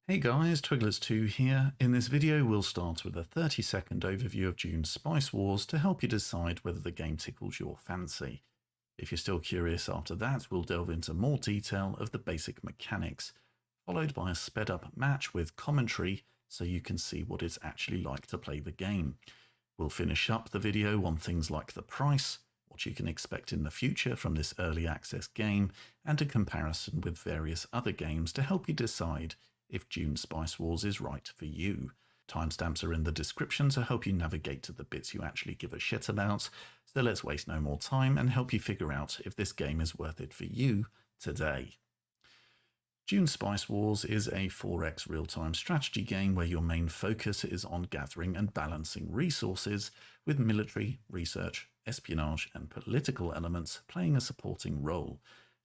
Hey guys, Twiglets2 here. In this video we'll start with a 30-second overview of Dune's Spice Wars to help you decide whether the game tickles your fancy. If you're still curious after that, we'll delve into more detail of the basic mechanics, followed by a sped up match with commentary so you can see what it's actually like to play the game. We'll finish up the video on things like the price, what you can expect in the future from this early access game, and a comparison with various other games to help you decide if Dune Spice Wars is right for you. Timestamps are in the description to help you navigate to the bits you actually give a shit about, so let's waste no more time and help you figure out if this game is worth it for you today. Dune Spice Wars is a 4x real-time strategy game where your main focus is on gathering and balancing resources, with military, research, espionage and political elements playing a supporting role.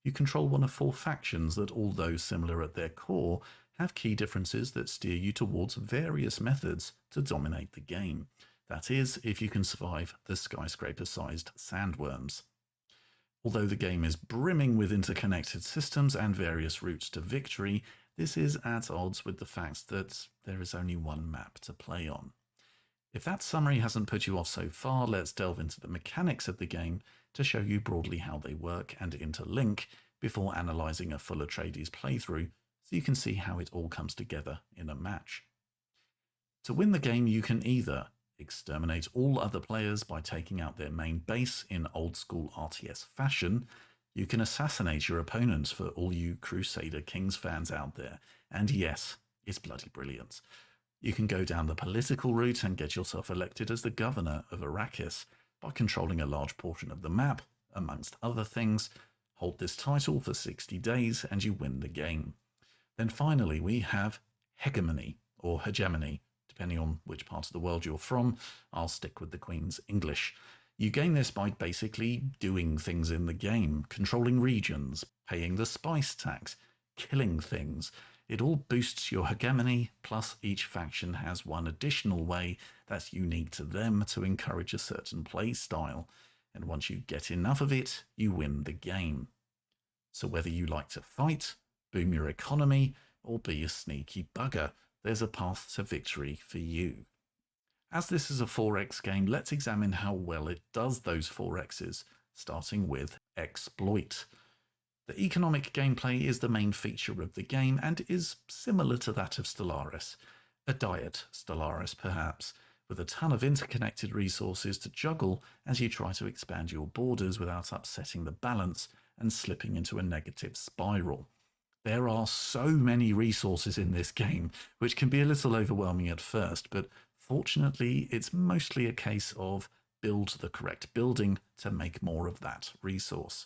You control one of 4 factions that, although similar at their core, have key differences that steer you towards various methods to dominate the game. That is, if you can survive the skyscraper-sized sandworms. Although the game is brimming with interconnected systems and various routes to victory, this is at odds with the fact that there is only one map to play on. If that summary hasn't put you off so far, let's delve into the mechanics of the game to show you broadly how they work and interlink before analysing a full Atreides playthrough, so you can see how it all comes together in a match. To win the game, you can either exterminate all other players by taking out their main base in old-school RTS fashion. You can assassinate your opponents, for all you Crusader Kings fans out there, and yes, it's bloody brilliant. You can go down the political route and get yourself elected as the governor of Arrakis by controlling a large portion of the map, amongst other things. Hold this title for 60 days and you win the game. Then finally we have hegemony, or hegemony, depending on which part of the world you're from. I'll stick with the Queen's English. You gain this by basically doing things in the game, controlling regions, paying the spice tax, killing things. It all boosts your hegemony, plus each faction has one additional way that's unique to them to encourage a certain play style. And once you get enough of it, you win the game. So whether you like to fight, boom your economy, or be a sneaky bugger, there's a path to victory for you. As this is a 4x game, let's examine how well it does those 4x's, starting with exploit. The economic gameplay is the main feature of the game and is similar to that of Stellaris. A diet Stellaris perhaps, with a ton of interconnected resources to juggle as you try to expand your borders without upsetting the balance and slipping into a negative spiral. There are so many resources in this game, which can be a little overwhelming at first, but fortunately it's mostly a case of build the correct building to make more of that resource.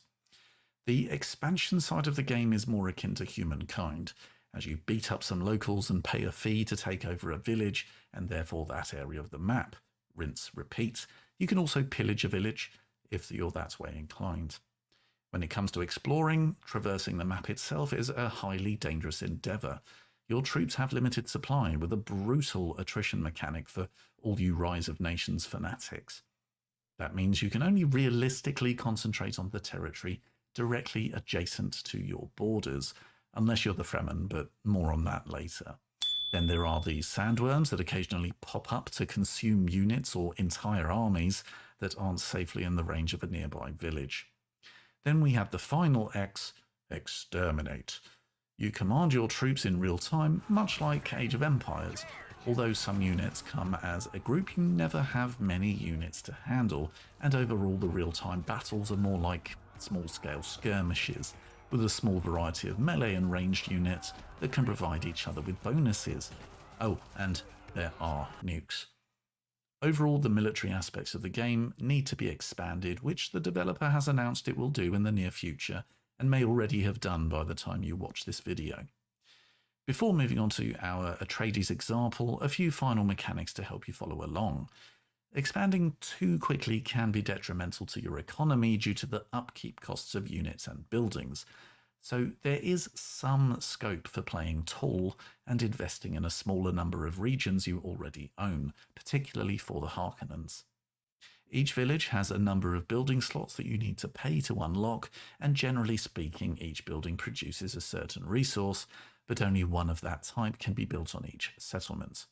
The expansion side of the game is more akin to Humankind, as you beat up some locals and pay a fee to take over a village, and therefore that area of the map. Rinse, repeat. You can also pillage a village, if you're that way inclined. When it comes to exploring, traversing the map itself is a highly dangerous endeavour. Your troops have limited supply, with a brutal attrition mechanic for all you Rise of Nations fanatics. That means you can only realistically concentrate on the territory directly adjacent to your borders, unless you're the Fremen, but more on that later. Then there are the sandworms that occasionally pop up to consume units or entire armies that aren't safely in the range of a nearby village. Then we have the final X, exterminate. You command your troops in real time, much like Age of Empires. Although some units come as a group, you never have many units to handle, and overall the real-time battles are more like small-scale skirmishes, with a small variety of melee and ranged units that can provide each other with bonuses. Oh, and there are nukes. Overall, the military aspects of the game need to be expanded, which the developer has announced it will do in the near future, and may already have done by the time you watch this video. Before moving on to our Atreides example, a few final mechanics to help you follow along. Expanding too quickly can be detrimental to your economy due to the upkeep costs of units and buildings, so there is some scope for playing tall and investing in a smaller number of regions you already own, particularly for the Harkonnens. Each village has a number of building slots that you need to pay to unlock, and generally speaking each building produces a certain resource, but only one of that type can be built on each settlement.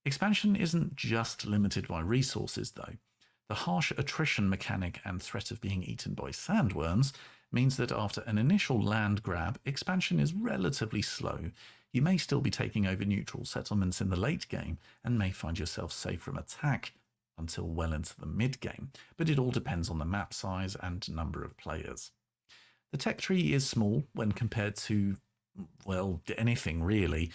Expansion isn't just limited by resources, though. The harsh attrition mechanic and threat of being eaten by sandworms means that after an initial land grab, expansion is relatively slow. You may still be taking over neutral settlements in the late game and may find yourself safe from attack until well into the mid-game, but it all depends on the map size and number of players. The tech tree is small when compared to, well, anything really.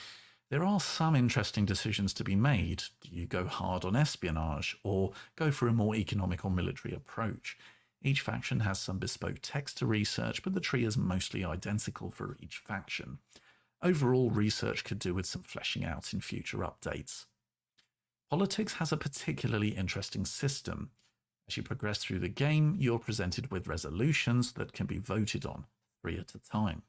There are some interesting decisions to be made. Do you go hard on espionage or go for a more economic or military approach? Each faction has some bespoke text to research, but the tree is mostly identical for each faction. Overall, research could do with some fleshing out in future updates. Politics has a particularly interesting system. As you progress through the game, you're presented with resolutions that can be voted on, 3 at a time.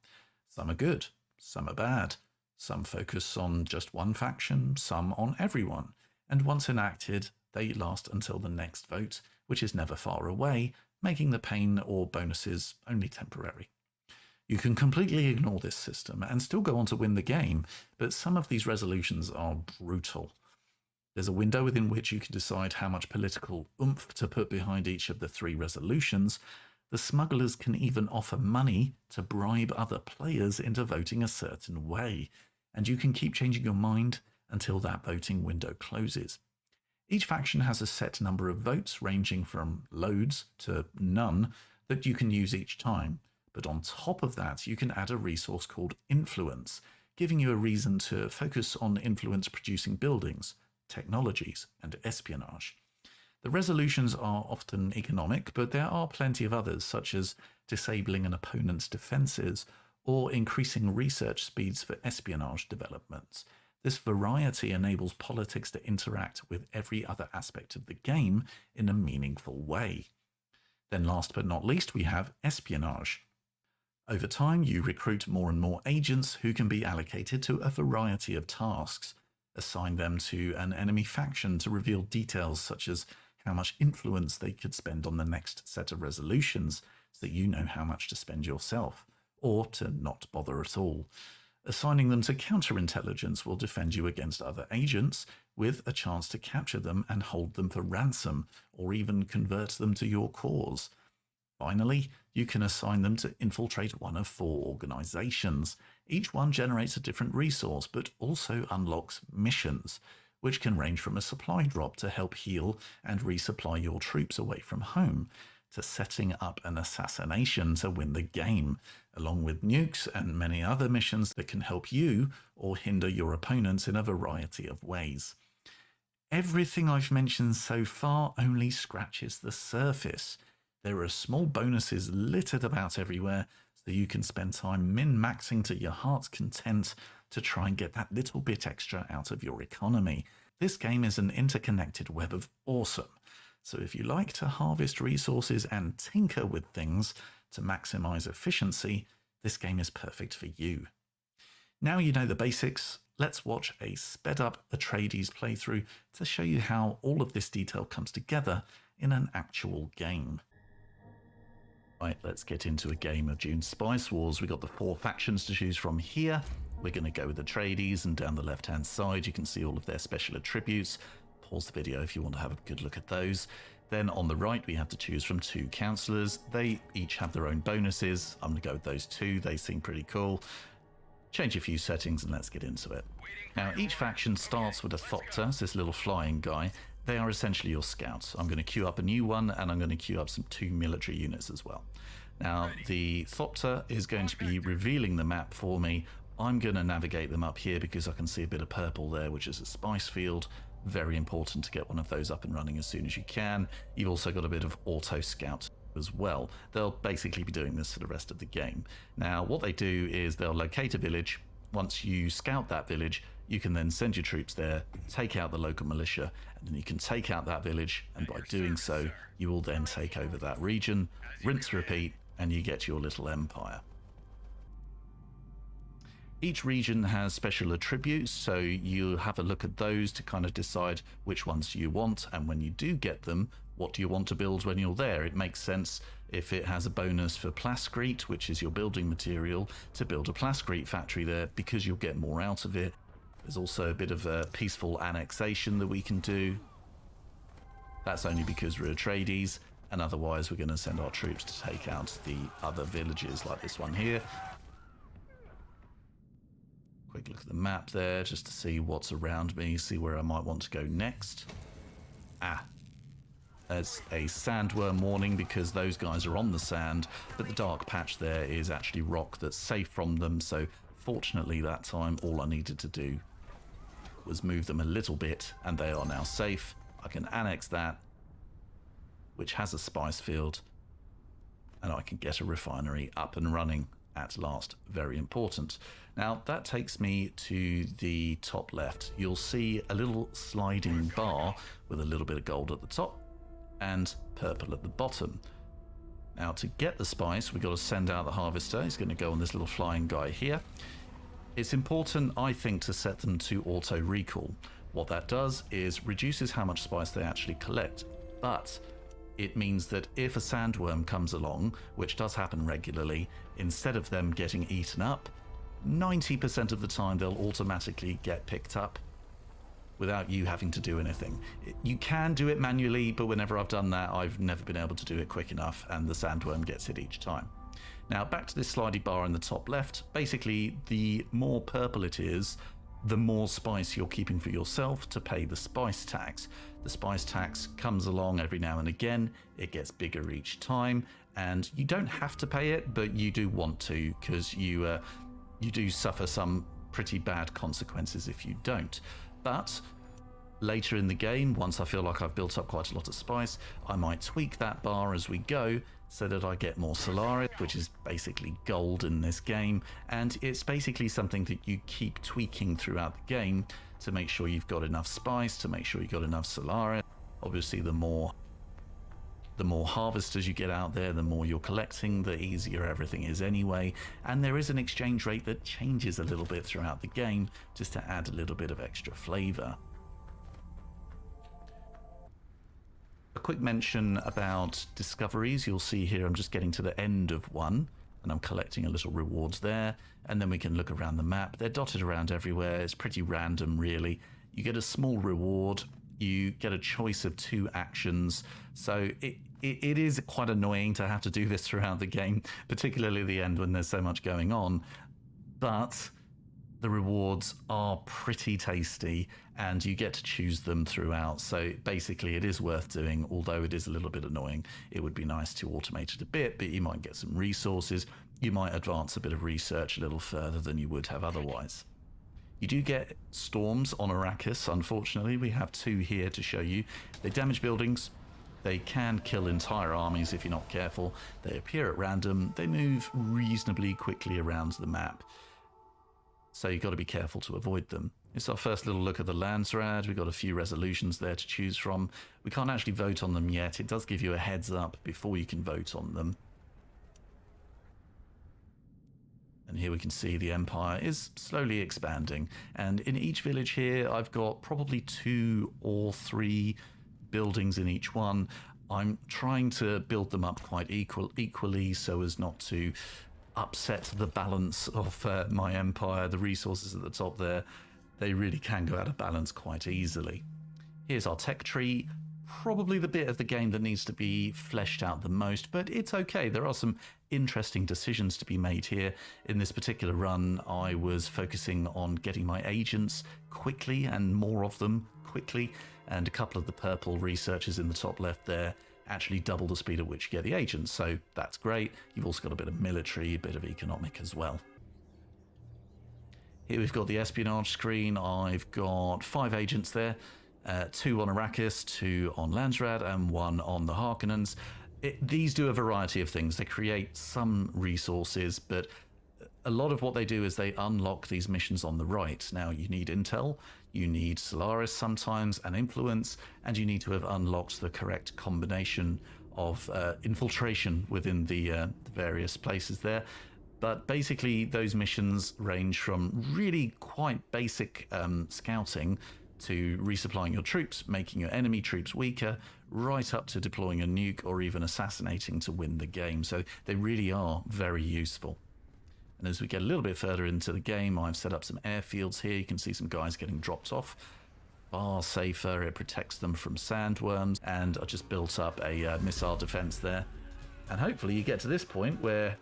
Some are good, some are bad. Some focus on just one faction, some on everyone, and once enacted, they last until the next vote, which is never far away, making the pain or bonuses only temporary. You can completely ignore this system and still go on to win the game, but some of these resolutions are brutal. There's a window within which you can decide how much political oomph to put behind each of the 3 resolutions. The smugglers can even offer money to bribe other players into voting a certain way, and you can keep changing your mind until that voting window closes. Each faction has a set number of votes ranging from loads to none that you can use each time, but on top of that you can add a resource called influence, giving you a reason to focus on influence producing buildings, technologies, and espionage. The resolutions are often economic, but there are plenty of others, such as disabling an opponent's defences or increasing research speeds for espionage developments. This variety enables politics to interact with every other aspect of the game in a meaningful way. Then last but not least, we have espionage. Over time, you recruit more and more agents who can be allocated to a variety of tasks. Assign them to an enemy faction to reveal details such as how much influence they could spend on the next set of resolutions so that you know how much to spend yourself, or to not bother at all. Assigning them to counterintelligence will defend you against other agents, with a chance to capture them and hold them for ransom, or even convert them to your cause. Finally, you can assign them to infiltrate one of 4 organizations. Each one generates a different resource, but also unlocks missions, which can range from a supply drop to help heal and resupply your troops away from home, to setting up an assassination to win the game, along with nukes and many other missions that can help you or hinder your opponents in a variety of ways. Everything I've mentioned so far only scratches the surface. There are small bonuses littered about everywhere, so you can spend time min-maxing to your heart's content to try and get that little bit extra out of your economy. This game is an interconnected web of awesome. So if you like to harvest resources and tinker with things to maximize efficiency, this game is perfect for you. Now you know the basics, let's watch a sped up Atreides playthrough to show you how all of this detail comes together in an actual game. Right, let's get into a game of Dune Spice Wars. We've got the 4 factions to choose from here. We're going to go with Atreides, and down the left hand side you can see all of their special attributes. Pause the video if you want to have a good look at those. Then on the right we have to choose from 2 councillors. They each have their own bonuses. I'm going to go with those 2, they seem pretty cool. Change a few settings and let's get into it. Now each faction starts with a Thopter, it's this little flying guy. They are essentially your scouts. I'm going to queue up a new one, and I'm going to queue up some 2 military units as well. Now the Thopter is going to be revealing the map for me. I'm going to navigate them up here because I can see a bit of purple there, which is a spice field. Very important to get one of those up and running as soon as you can. You've also got a bit of auto scout as well. They'll basically be doing this for the rest of the game. Now what they do is they'll locate a village. Once you scout that village, you can then send your troops there, take out the local militia, and then you can take out that village, and by doing so you will then take over that region, rinse, repeat, and you get your little empire. Each region has special attributes, so you have a look at those to kind of decide which ones you want, and when you do get them, what do you want to build when you're there? It makes sense if it has a bonus for plascrete, which is your building material, to build a plascrete factory there because you'll get more out of it. There's also a bit of a peaceful annexation that we can do. That's only because we're Atreides, and otherwise we're going to send our troops to take out the other villages like this one here. Quick look at the map there just to see what's around me, see where I might want to go next. There's a sandworm warning because those guys are on the sand, but the dark patch there is actually rock that's safe from them, so fortunately that time all I needed to do was move them a little bit and they are now safe. I can annex that, which has a spice field, and I can get a refinery up and running at last. Very important. Now that takes me to the top left. You'll see a little sliding bar with a little bit of gold at the top and purple at the bottom. Now to get the spice, we've got to send out the harvester. He's going to go on this little flying guy here. It's important, I think, to set them to auto recall. What that does is reduces how much spice they actually collect, but it means that if a sandworm comes along, which does happen regularly, instead of them getting eaten up, 90% of the time they'll automatically get picked up without you having to do anything. You can do it manually, but whenever I've done that, I've never been able to do it quick enough, and the sandworm gets hit each time. Now back to this slidey bar in the top left. Basically, the more purple it is, the more spice you're keeping for yourself to pay the spice tax. The spice tax comes along every now and again. It gets bigger each time, and you don't have to pay it, but you do want to, because you do suffer some pretty bad consequences if you don't. But later in the game, once I feel like I've built up quite a lot of spice, I might tweak that bar as we go so that I get more Solaris, which is basically gold in this game, and it's basically something that you keep tweaking throughout the game to make sure you've got enough spice, to make sure you've got enough Solaris. Obviously, the more harvesters you get out there, the more you're collecting, the easier everything is anyway. And there is an exchange rate that changes a little bit throughout the game just to add a little bit of extra flavor. A quick mention about discoveries. You'll see here I'm just getting to the end of one and I'm collecting a little rewards there, and then we can look around the map. They're dotted around everywhere. It's pretty random, really. You get a small reward, you get a choice of 2 actions, so it is quite annoying to have to do this throughout the game, particularly at the end when there's so much going on, but the rewards are pretty tasty and you get to choose them throughout, so basically it is worth doing, although it is a little bit annoying. It would be nice to automate it a bit, but you might get some resources, you might advance a bit of research a little further than you would have otherwise. You do get storms on Arrakis, unfortunately. We have 2 here to show you. They damage buildings. They can kill entire armies if you're not careful. They appear at random. They move reasonably quickly around the map, so you've got to be careful to avoid them. It's our first little look at the Landsraad. We've got a few resolutions there to choose from. We can't actually vote on them yet. It does give you a heads up before you can vote on them. And here we can see the Empire is slowly expanding. And in each village here, I've got probably 2 or 3 buildings in each one. I'm trying to build them up quite equally so as not to upset the balance of my Empire. The resources at the top there, they really can go out of balance quite easily. Here's our tech tree. Probably the bit of the game that needs to be fleshed out the most, but it's okay. There are some interesting decisions to be made here. In this particular run, I was focusing on getting my agents quickly and more of them quickly, and a couple of the purple researchers in the top left there actually double the speed at which you get the agents, so that's great. You've also got a bit of military, a bit of economic as well. Here we've got the espionage screen. I've got 5 agents there. 2 on Arrakis, 2 on Landsraad, and 1 on the Harkonnens. These do a variety of things. They create some resources, but a lot of what they do is they unlock these missions on the right. Now, you need intel, you need Solaris sometimes, and influence, and you need to have unlocked the correct combination of infiltration within the various places there. But basically, those missions range from really quite basic scouting to resupplying your troops, making your enemy troops weaker, right up to deploying a nuke or even assassinating to win the game. So they really are very useful. And as we get a little bit further into the game, I've set up some airfields here. You can see some guys getting dropped off. Far safer, it protects them from sandworms, and I just built up a missile defense there. And hopefully you get to this point where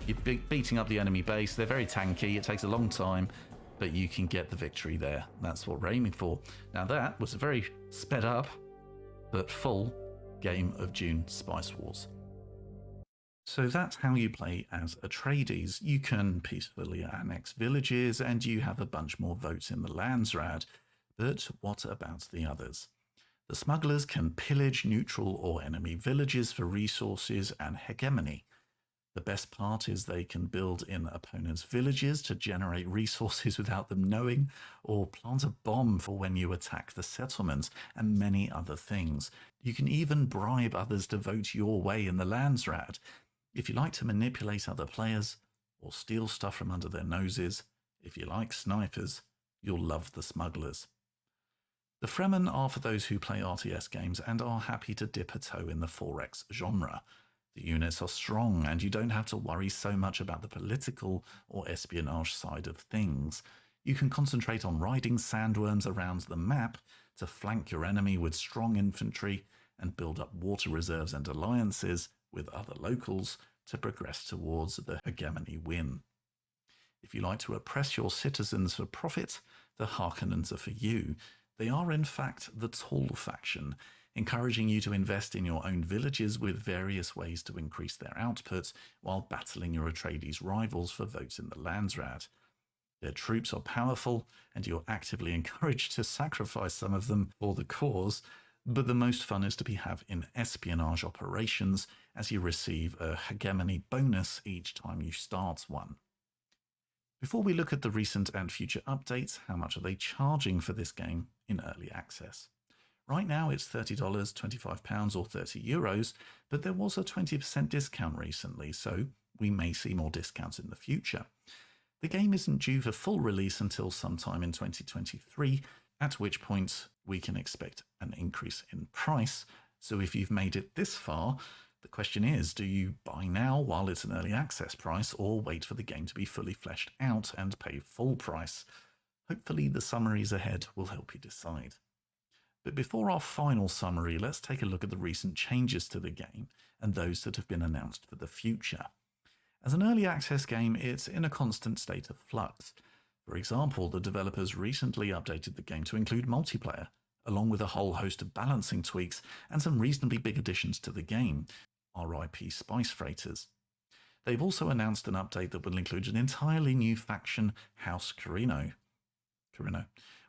you're beating up the enemy base. They're very tanky, it takes a long time, but you can get the victory there. That's what we're aiming for. Now that was a very sped up but full game of Dune Spice Wars. So that's how you play as Atreides. You can peacefully annex villages, and you have a bunch more votes in the Landsraad. But what about the others? The smugglers can pillage neutral or enemy villages for resources and hegemony. The best part is they can build in opponents' villages to generate resources without them knowing, or plant a bomb for when you attack the settlements, and many other things. You can even bribe others to vote your way in the Landsraad. If you like to manipulate other players, or steal stuff from under their noses, if you like snipers, you'll love the smugglers. The Fremen are for those who play RTS games and are happy to dip a toe in the 4X genre. The units are strong, and you don't have to worry so much about the political or espionage side of things. You can concentrate on riding sandworms around the map to flank your enemy with strong infantry and build up water reserves and alliances with other locals to progress towards the hegemony win. If you like to oppress your citizens for profit, the Harkonnens are for you. They are in fact the tall faction, encouraging you to invest in your own villages with various ways to increase their output while battling your Atreides rivals for votes in the Landsraad. Their troops are powerful, and you're actively encouraged to sacrifice some of them for the cause, but the most fun is to have in espionage operations, as you receive a hegemony bonus each time you start one. Before we look at the recent and future updates, how much are they charging for this game in early access? Right now it's $30, £25 or €30, but there was a 20% discount recently, so we may see more discounts in the future. The game isn't due for full release until sometime in 2023, at which point we can expect an increase in price. So if you've made it this far, the question is, do you buy now while it's an early access price, or wait for the game to be fully fleshed out and pay full price? Hopefully the summaries ahead will help you decide. But before our final summary, let's take a look at the recent changes to the game and those that have been announced for the future. As an early access game, it's in a constant state of flux. For example, the developers recently updated the game to include multiplayer, along with a whole host of balancing tweaks and some reasonably big additions to the game, RIP Spice Freighters. They've also announced an update that will include an entirely new faction, House Corrino,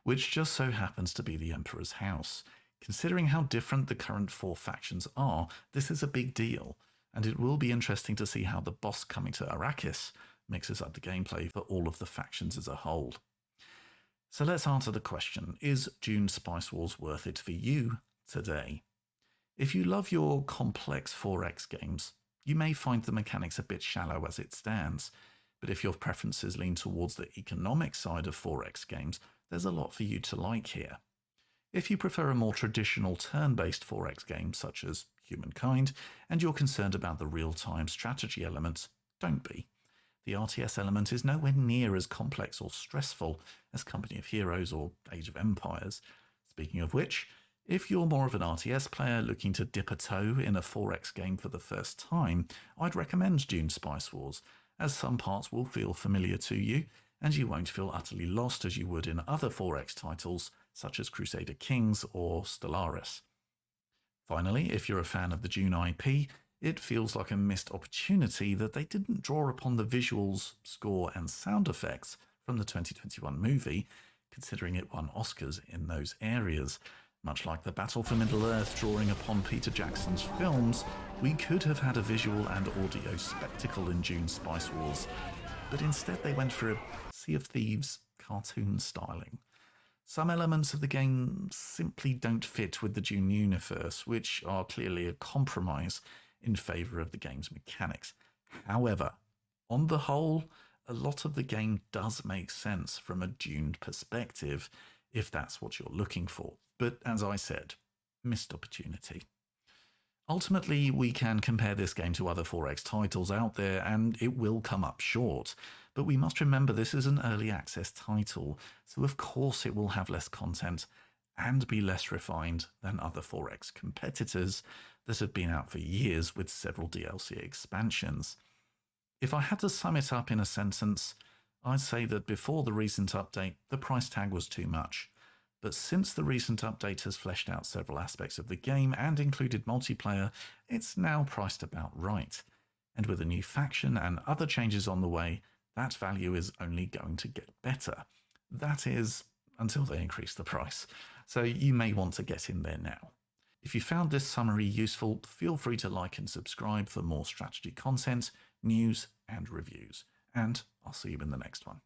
which just so happens to be the Emperor's house. Considering how different the current 4 factions are, this is a big deal, and it will be interesting to see how the boss coming to Arrakis mixes up the gameplay for all of the factions as a whole. So let's answer the question, is Dune Spice Wars worth it for you today? If you love your complex 4X games, you may find the mechanics a bit shallow as it stands, but if your preferences lean towards the economic side of 4X games, there's a lot for you to like here. If you prefer a more traditional turn-based 4X game such as Humankind, and you're concerned about the real-time strategy elements, don't be. The RTS element is nowhere near as complex or stressful as Company of Heroes or Age of Empires. Speaking of which, if you're more of an RTS player looking to dip a toe in a 4X game for the first time, I'd recommend Dune Spice Wars, as some parts will feel familiar to you, and you won't feel utterly lost as you would in other 4X titles such as Crusader Kings or Stellaris. Finally, if you're a fan of the Dune IP, it feels like a missed opportunity that they didn't draw upon the visuals, score and sound effects from the 2021 movie, considering it won Oscars in those areas. Much like the Battle for Middle-earth drawing upon Peter Jackson's films, we could have had a visual and audio spectacle in Dune Spice Wars, but instead they went for a Sea of Thieves cartoon styling. Some elements of the game simply don't fit with the Dune universe, which are clearly a compromise in favour of the game's mechanics. However, on the whole, a lot of the game does make sense from a Dune perspective. if that's what you're looking for. But as I said, missed opportunity. Ultimately, we can compare this game to other 4X titles out there, and it will come up short. But we must remember this is an early access title, so of course it will have less content and be less refined than other 4X competitors that have been out for years with several DLC expansions. If I had to sum it up in a sentence, I'd say that before the recent update, the price tag was too much. But since the recent update has fleshed out several aspects of the game and included multiplayer, it's now priced about right. And with a new faction and other changes on the way, that value is only going to get better. That is, until they increase the price. So you may want to get in there now. If you found this summary useful, feel free to like and subscribe for more strategy content, news, and reviews. And I'll see you in the next one.